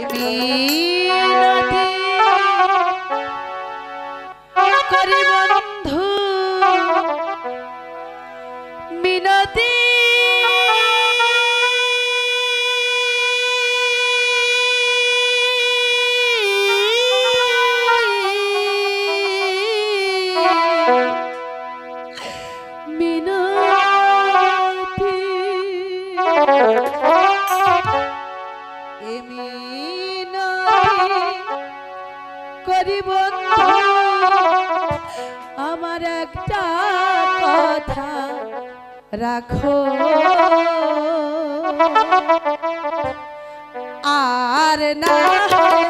মিনতি করি বন্ধু মিনতি করি বন্ধু আমার একটা কথা রাখো আর না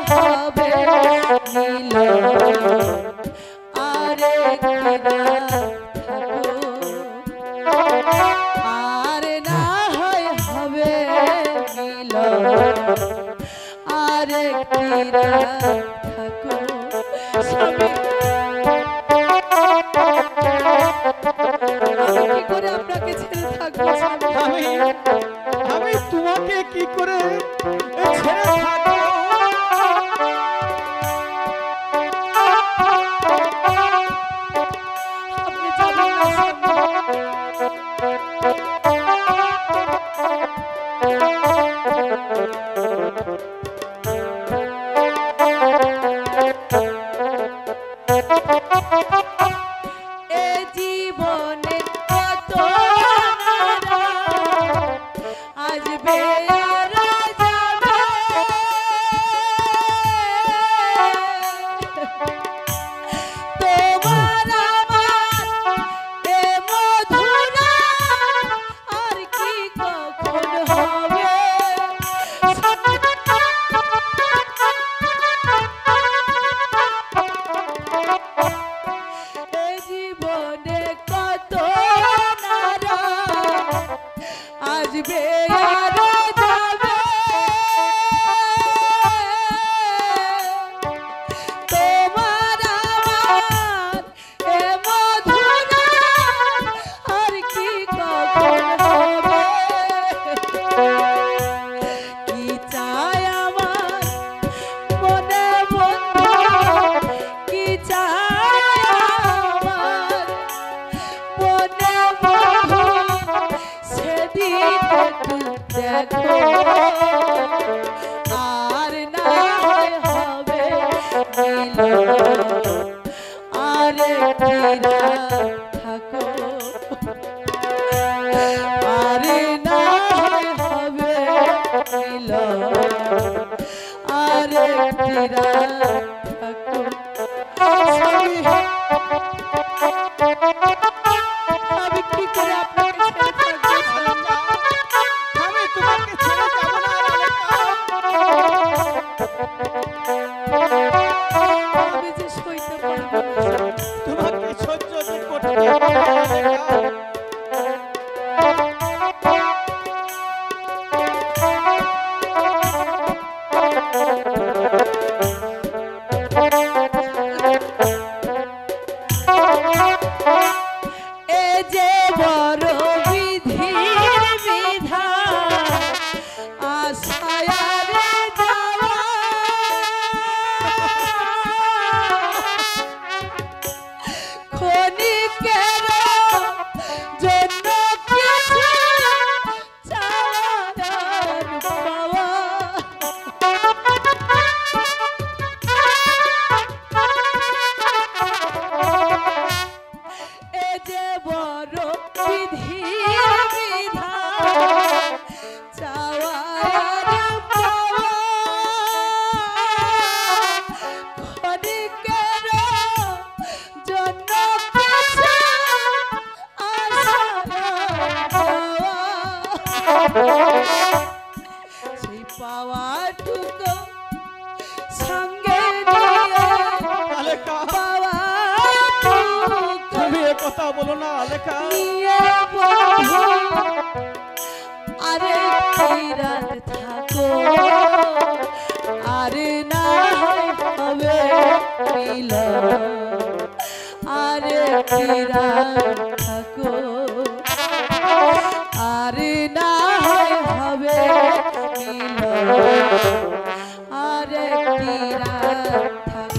হবে মিলন আরেকদিন থাকো আর না হবে মিলন আরেকদিন থাকো স্বামী কি করে আপনাকে ছেড়ে থাকবো আমি তোমাকে কি করে ছেড়ে থাকবো আপনি যাবেন না জীবনে কত আসবে আর যাবে তোমার আমার এ মধুরা আর কি কখন হবে জীবনে কত আসবে আর যাবে তোমার আমার এ মধুরা আর কি কখন হবে কি চাই আমার মনে বন্ধু কি চাই আমার মনে বন্ধু সেদিন একটু দেখো আর না হবে মিলন আরেকদিন থাকো আর না হবে মিলন আরেকদিন থাকো আমি কি করে আপনাকে ছেড়ে থাকবো আমি তোমাকে ছেড়ে যাব না আমি যে সইতে পারবো না তোমাকে সহ্য করতে পারবো না এ যে বড় বিধির বিধান আশায় যাওয়া ক্ষণিকের জন্য কিছু চাওয়ার পাওয়া এ যে বড় বিধির বিধান চাওয়ার পাওয়া ক্ষণিকের জন্য কিছু আশার পাওয়া সেই পাওয়াটুকু সঙ্গে নিয়ে আলেকা পাওয়াটুকু তুমি এ কথা বলো না আলেকা নিয়ে বন্ধু আরেকটি রাত থাকো আর না হবে মিলন আরেকটি রাত থাকো আর না হবে মিলন একটি রাত